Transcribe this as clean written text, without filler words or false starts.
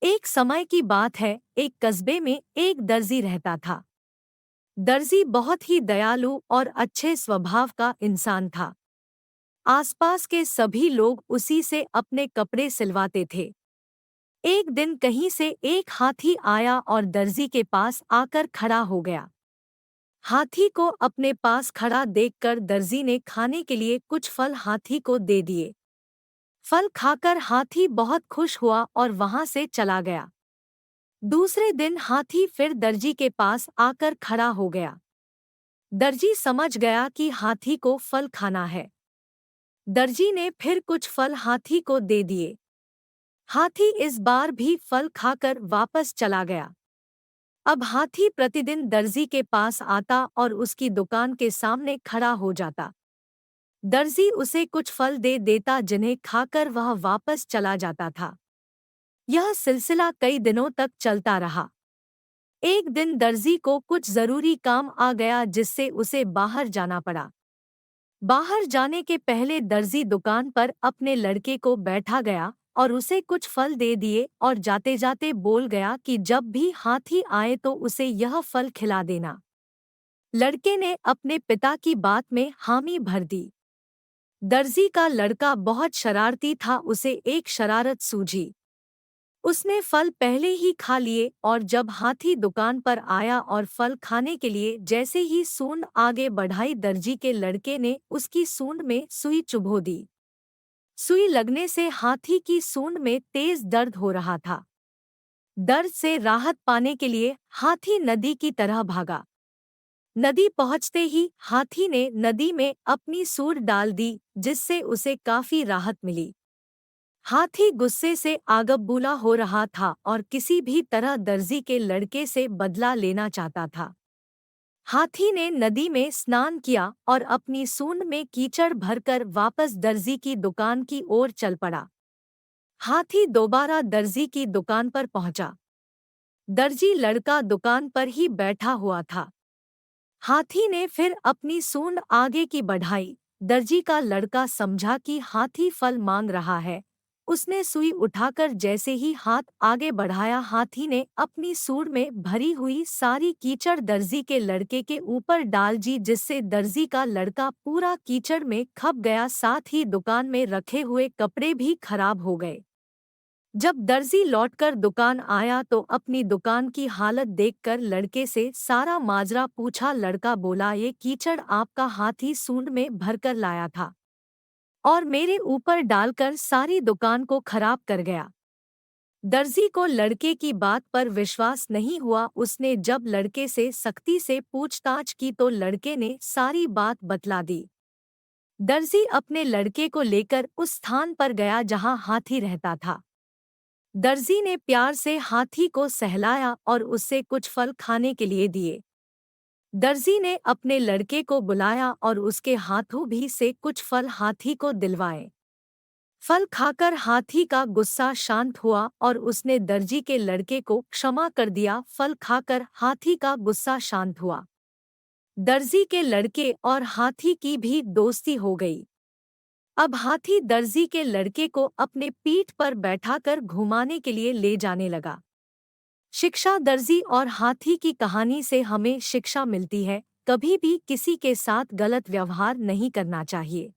एक समय की बात है, एक कस्बे में एक दर्जी रहता था। दर्जी बहुत ही दयालु और अच्छे स्वभाव का इंसान था। आसपास के सभी लोग उसी से अपने कपड़े सिलवाते थे। एक दिन कहीं से एक हाथी आया और दर्जी के पास आकर खड़ा हो गया। हाथी को अपने पास खड़ा देखकर दर्जी ने खाने के लिए कुछ फल हाथी को दे दिए। फल खाकर हाथी बहुत खुश हुआ और वहां से चला गया। दूसरे दिन हाथी फिर दर्जी के पास आकर खड़ा हो गया। दर्जी समझ गया कि हाथी को फल खाना है। दर्जी ने फिर कुछ फल हाथी को दे दिए। हाथी इस बार भी फल खाकर वापस चला गया। अब हाथी प्रतिदिन दर्जी के पास आता और उसकी दुकान के सामने खड़ा हो जाता। दर्जी उसे कुछ फल दे देता जिन्हें खाकर वह वापस चला जाता था। यह सिलसिला कई दिनों तक चलता रहा। एक दिन दर्जी को कुछ जरूरी काम आ गया जिससे उसे बाहर जाना पड़ा। बाहर जाने के पहले दर्जी दुकान पर अपने लड़के को बैठा गया और उसे कुछ फल दे दिए और जाते जाते बोल गया कि जब भी हाथी आए तो उसे यह फल खिला देना। लड़के ने अपने पिता की बात में हामी भर दी। दर्जी का लड़का बहुत शरारती था, उसे एक शरारत सूझी। उसने फल पहले ही खा लिए और जब हाथी दुकान पर आया और फल खाने के लिए जैसे ही सूंड आगे बढ़ाई, दर्जी के लड़के ने उसकी सूंड में सुई चुभो दी। सुई लगने से हाथी की सूंड में तेज दर्द हो रहा था। दर्द से राहत पाने के लिए हाथी नदी की तरह भागा। नदी पहुंचते ही हाथी ने नदी में अपनी सूंड डाल दी, जिससे उसे काफी राहत मिली। हाथी गुस्से से आग बबूला हो रहा था और किसी भी तरह दर्जी के लड़के से बदला लेना चाहता था। हाथी ने नदी में स्नान किया और अपनी सूंड में कीचड़ भरकर वापस दर्जी की दुकान की ओर चल पड़ा। हाथी दोबारा दर्जी की दुकान पर पहुंचा। दर्जी लड़का दुकान पर ही बैठा हुआ था। हाथी ने फिर अपनी सूंड आगे की बढ़ाई। दर्जी का लड़का समझा कि हाथी फल मांग रहा है। उसने सुई उठाकर जैसे ही हाथ आगे बढ़ाया, हाथी ने अपनी सूंड में भरी हुई सारी कीचड़ दर्जी के लड़के के ऊपर डाल दी, जिससे दर्जी का लड़का पूरा कीचड़ में खप गया। साथ ही दुकान में रखे हुए कपड़े भी खराब हो गए। जब दर्जी लौटकर दुकान आया तो अपनी दुकान की हालत देखकर लड़के से सारा माजरा पूछा। लड़का बोला, ये कीचड़ आपका हाथी सूंड में भरकर लाया था और मेरे ऊपर डालकर सारी दुकान को खराब कर गया। दर्जी को लड़के की बात पर विश्वास नहीं हुआ। उसने जब लड़के से सख्ती से पूछताछ की तो लड़के ने सारी बात बतला दी। दर्जी अपने लड़के को लेकर उस स्थान पर गया जहां हाथी रहता था। दर्जी ने प्यार से हाथी को सहलाया और उससे कुछ फल खाने के लिए दिए। दर्जी ने अपने लड़के को बुलाया और उसके हाथों भी से कुछ फल हाथी को दिलवाए। फल खाकर हाथी का गुस्सा शांत हुआ और उसने दर्जी के लड़के को क्षमा कर दिया। फल खाकर हाथी का गुस्सा शांत हुआ। दर्जी के लड़के और हाथी की भी दोस्ती हो गई। अब हाथी दर्जी के लड़के को अपने पीठ पर बैठाकर घुमाने के लिए ले जाने लगा। शिक्षा। दर्जी और हाथी की कहानी से हमें शिक्षा मिलती है, कभी भी किसी के साथ गलत व्यवहार नहीं करना चाहिए।